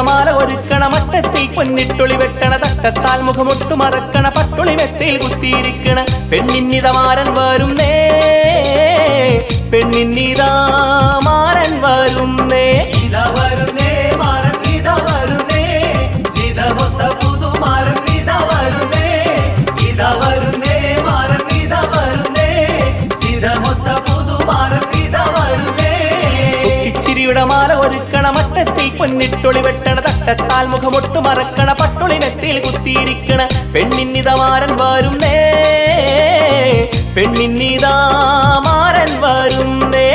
മാല ഒരുക്കണ മട്ടത്തിൽ പൊന്നിട്ടൊളി വെട്ടണ തട്ടത്താൽ മുഖമൊട്ടു മറക്കണ പട്ടുളി മെത്തയിൽ കുത്തിയിരിക്കണ പെണ്ണിന്നിതമാരൻ വരുന്നേ പെണ്ണിന്നിതാമാരൻ വരുന്നേ മാല ഒരുക്കണ മട്ടത്തിൽ പൊന്നിട്ടൊളി വെട്ടണ തട്ടത്താൽ മുഖമൊട്ടു മറക്കണ പട്ടുളി മെത്തയിൽ കുത്തിയിരിക്കണ പെണ്ണിന്നിതമാരൻ വരുന്നേ പെണ്ണിന്നിതാമാരൻ വരുന്നേ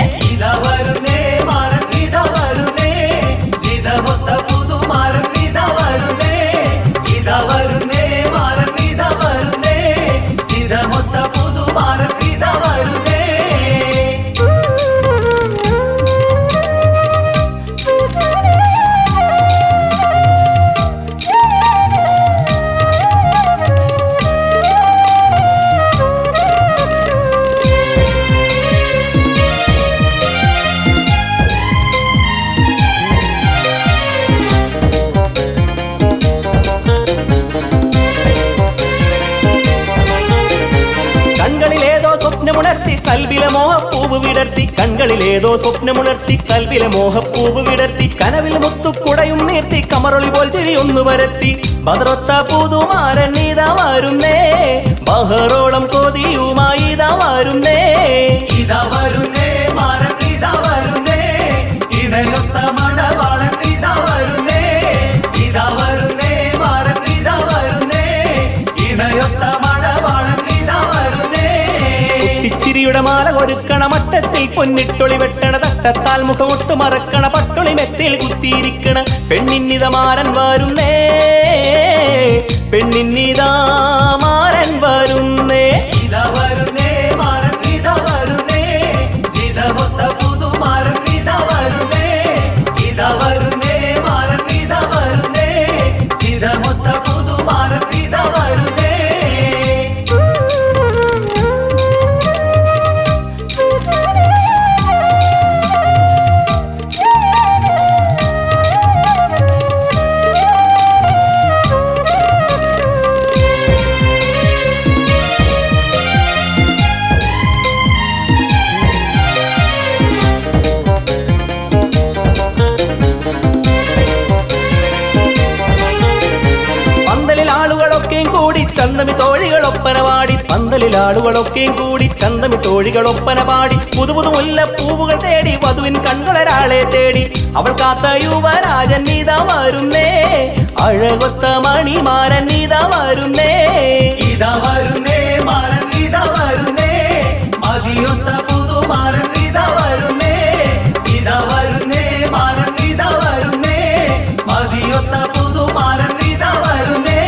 കൽവിലെ മോഹപ്പൂവ് വിടർത്തി കൺകളിലേതോ സ്വപ്നമുണർത്തി കൽവിലെ മോഹപ്പൂവ് വിടർത്തി കനവിൽ മുത്തുക്കുടയും നീർത്തി കമറൊളി പോൽ ചിരിയൊന്നു വരത്തി ബദറൊത്ത പുതുമാരൻ ഇതാ വരുന്നേ ബഹറോളം കൊതിയുമായി ഇതാ വരുന്നേ ഇതാ വരുന്നേ മാരൻ ഇതാ വരുന്നേ ഇണയൊത്ത മണവാളൻ ഇതാ വരുന്നേ ഇതാ വരുന്നേ മാരൻ ഇതാ വരുന്നേ ഇണയൊത്ത മണവാളൻ ഇതാ വരുന്നേ ചിരിയുടെ മാല ഒരുക്കണ മട്ടത്തിൽ പൊന്നിട്ടൊളി വെട്ടണ തട്ടത്താൽ മുഖമൊട്ടു മറക്കണ പട്ടുളി മെത്തയിൽ കുത്തിയിരിക്കണ പെണ്ണിന്നിതമാരൻ വരുന്നേ പെണ്ണിന്നിതാമാരൻ വരുന്നേ ഇതാ വരുന്നേ മാരൻ ഇതാ വരുന്നേ ജിതമൊത്ത പുതുമാരൻ ഇതാ വരുന്നേ ഇതാ വരുന്നേ മാരൻ ഇതാ വരുന്നേ ജിതമൊത്ത പുതുമാരൻ ഇതാ വരുന്നേ ചന്തമി തോഴികളൊപ്പന പാടി പന്തലിൽ ആളുകളൊക്കെയും കൂടി ചന്തമി തോഴികളൊപ്പന പാടി പുതുപുതു മുല്ലപ്പൂവുകൾ തേടി വധുവിൻ കൺകളൊരാളെ തേടി അവൾ കാത്ത യുവരാജൻ ഇതാ വരുന്നേ അഴകൊത്ത മണിമാരൻ ഇതാ വരുന്നേ ഇതാ വരുന്നേ മാരൻ ഇതാ വരുന്നേ മതിയൊത്ത പുതുമാരൻ ഇതാ വരുന്നേ ഇതാ വരുന്നേ മാരൻ ഇതാ വരുന്നേ മതിയൊത്ത പുതുമാരൻ ഇതാ വരുന്നേ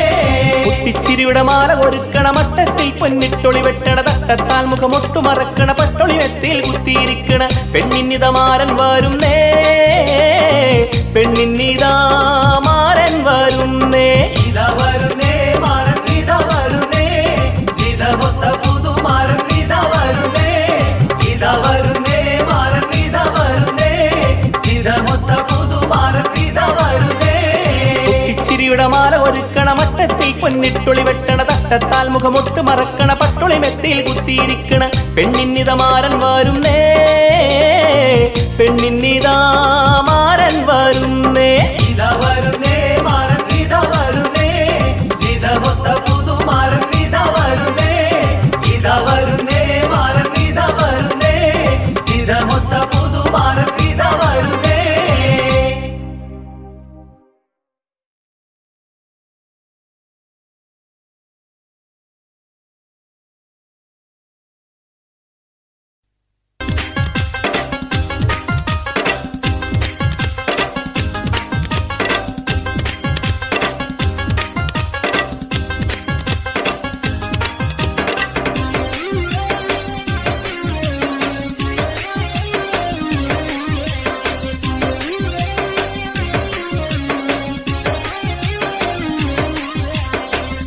ചിരിയുടെ മാല ഒരുക്കണ മട്ടത്തിൽ പൊന്നിട്ടൊളി വെട്ടണ തട്ടത്താൽ മുഖമൊട്ടു മറക്കണ പട്ടൊളി മെത്തയിൽ കുത്തിയിരിക്കണ പെണ്ണിന്നിതമാരൻ വരുന്നേ പെണ്ണിന്നിതാമാരൻ വരുന്നേ ഇതാ വരുന്നേ മാരൻ ഇതാ വരുന്നേ ജിതമൊത്ത പുതുമാരൻ ഇതാ വരുന്നേ ഇതാ വരുന്നേ മാരൻ ഇതാ വരുന്നേ ജിതമൊത്ത പുതുമാരൻ ഇതാ വരുന്നേ ചിരിയുടെ മാല ഒരുക്കണ മട്ടത്തിൽ പൊന്നിട്ടൊളി വെട്ടണ തട്ടത്താൽ മുഖമൊട്ട് മറക്കണ പട്ടൊളി മെത്തയിൽ കുത്തിയിരിക്കണ പെണ്ണിന്നിതമാരൻ വരുന്നേ പെണ്ണിന്നിതാമാരൻ വരുന്നേ ഇതാ വരുന്നേ മാരൻ ഇതാ വരുന്നേ ജിതമൊത്ത പുതുമാരൻ ഇതാ വരുന്നേ ഇതാ വരുന്നേ മാരൻ ഇതാ വരുന്നേ ജിതമൊത്ത പുതുമാരൻ ഇതാ വരുന്നേ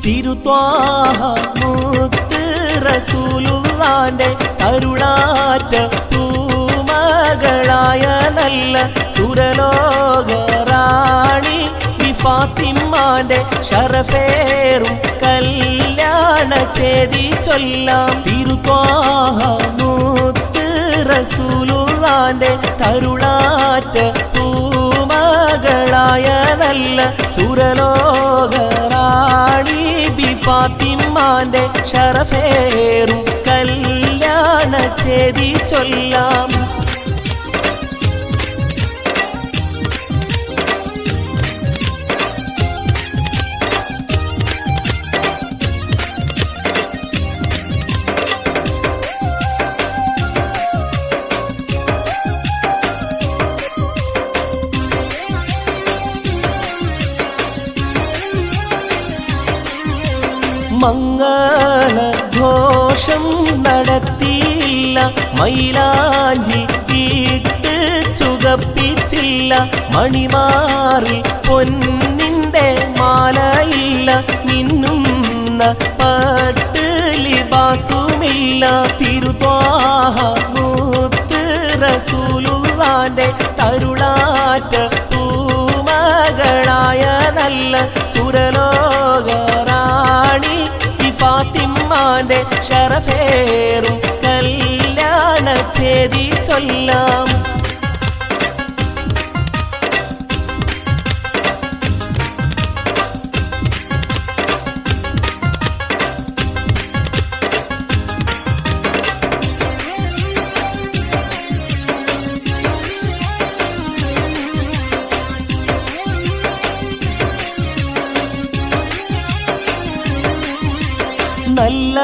തിരുത്വാഹ മുത്ത് റസൂലുള്ളാന്റെ കരുളാറ്റ പൂമകളായ നല്ല സുരലോകറാണി ഫാത്തിമാന്റെ ശറഫേറും കല്യാണ ചേതി ചൊല്ലാം തിരുത്വാഹ മുത്ത് റസൂലുള്ളാന്റെ കരുളാറ്റ പൂമകളായ നല്ല സുരലോകറാണി ഫാത്തിമാന്റെ ശറഫേറും കല്യാണ ചേതി ചൊല്ലാം മംഗളഘോഷം നടത്തിയില്ല മൈലാഞ്ചി ഇട്ട് ചുകപ്പിച്ചില്ല മണിമാറിൽ പൊന്നിന്റെ മാലയില്ല മിന്നുന്ന പട്ട് ലിബാസുമില്ല തിരുത്വാഹ മുത്ത് റസൂലുള്ളാന്റെ കരുളാറ്റ പൂമകളായ നല്ല സുരലോകറാണി ഫാത്തിമാന്റെ ശറഫേറും കല്യാണ ചേതി ചൊല്ലാം നല്ല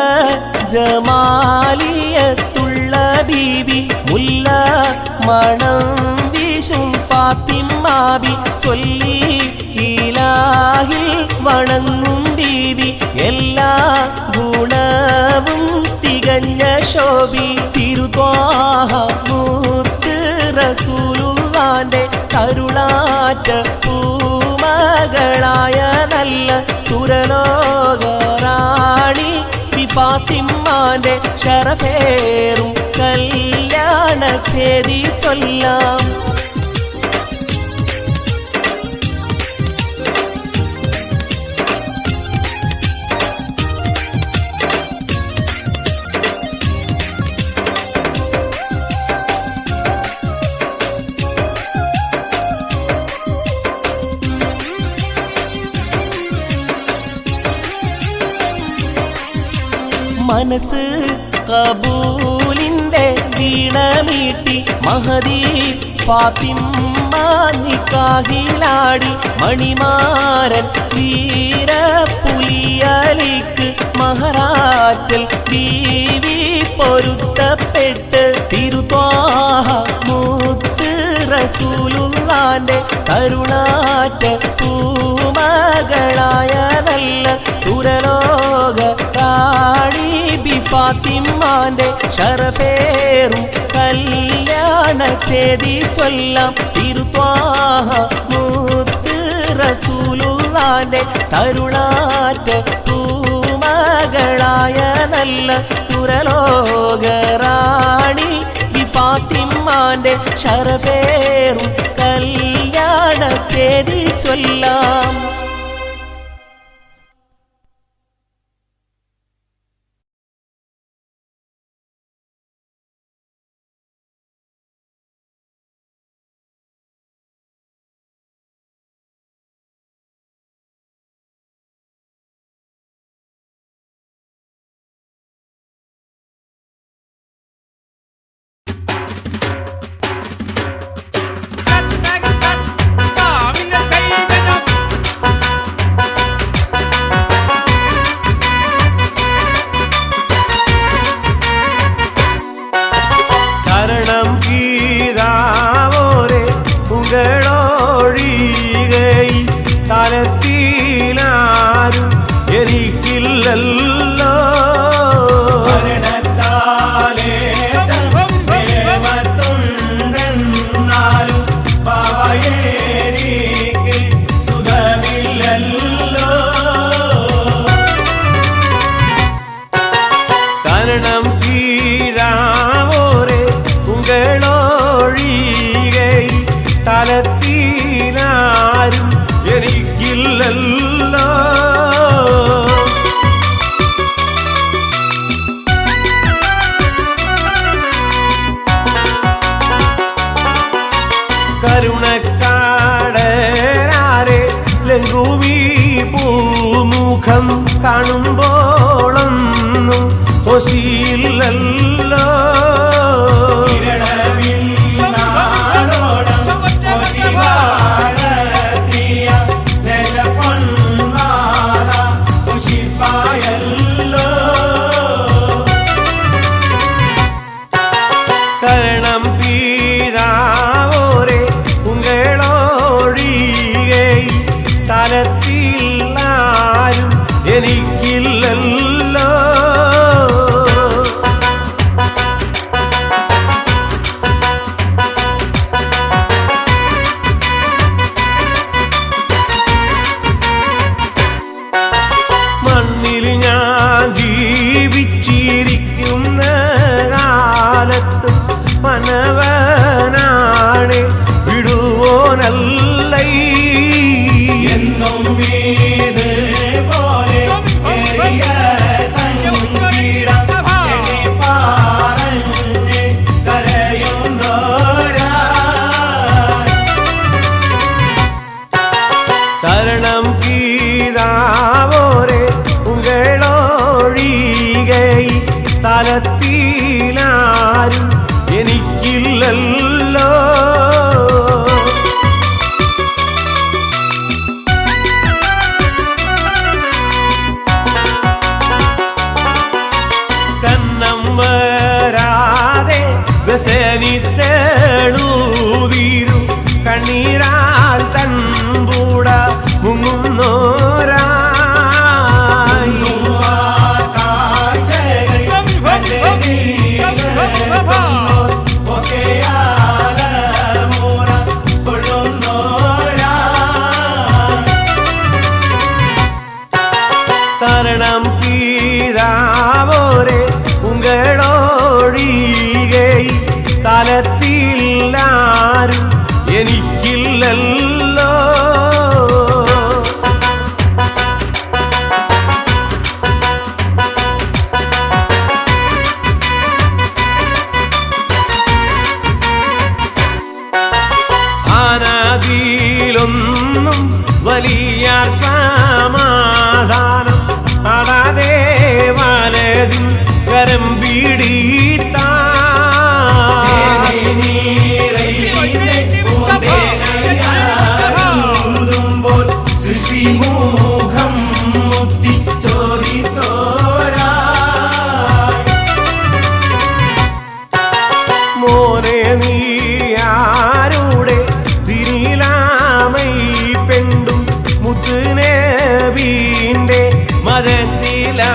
ജമാലിയത്തുള്ള ബീവി മുല്ല മണം വീശും ഫാത്തിമാബി ചൊല്ലി ഇലാഹിൽ വണങ്ങും ബീവി എല്ലാ ഗുണവും തികഞ്ഞ ശോഭി തിരുത്വാഹ മുത്ത് റസൂലുള്ളാന്റെ കരുളാറ്റ പൂമകളായ നല്ല സുരലോകറാണി ഫാത്തിമാന്റെ ശറഫേറും കല്യാണ ചേതി ചൊല്ലാം മനസ്സ് കബൂലിന്റെ വീണമീട്ടി മഹദി ഫാത്തിമ നിക്കാഹിലാടി മണിമാരൻ വീരപുലിയലിക്ക് മഹറാറ്റൽ ബീവി പൊരുത്തപ്പെട്ട് തിരുത്വാഹ മുത്ത് റസൂലുള്ളാന്റെ കരുണാറ്റ പൂമകളായ നല്ല സുരലോകറാണി ഫാത്തിമാന്റെ ശറഫേറും കല്യാണ ചേതി ചൊല്ലാം തിരുത്വാഹ മുത്ത് റസൂലുള്ളാന്റെ കരുണാറ്റ പൂമകളായ നല്ല സുരലോകറാണി ഫാത്തിമാന്റെ ശറഫേറും കല്യാണ ചേതി ചൊല്ലാം കാലത്തിലാരും എനിക്കില്ലല്ലോ ും പാവയേരിക്ക് സുഖമില്ലല്ലോ കാണുമ്പോളൊന്നും ഒശിയില്ലല്ലോ கரணம் பீதாவோரே உங்களோழிகை தலத்தில் ஆரும் എനിക്കില്ലല്ലോ മണ്ണിൽ ഞാൻ ജീവിച്ചിരിക്കുന്ന കാലത്ത് മനവനാണെ വിടുവോനല്ല എന്നും വീട് പോലെ തരണം പീതാവോരെ ഉങ്ങളോഴികൈ തലത്തിലാരും എനിക്കില്ലല്ലോ കന്നം വരാതെ വ്യസനിത്തേണൂതീരു കണ്ണീരാൽ തൻപൂട മുങ്ങുന്നോരാ തരണം പീതാവോരെ ഉങ്ങളോഴികൈ തലത്തിലാരും എനിക്കില്ലല്ലോ ആനാദിയിലൊന്നും വലിയാർ സമാധാനം അടാതെ വലതിൻ കരം പിടിത്താ സൃഷ്ടിമുഖം മുക്തി ചോദിത്തോരാ മോനെ നീയാരുടെ ദിനിലാമൈ പെണ്ടും മുത്തുനബീന്റെ മതത്തിലാ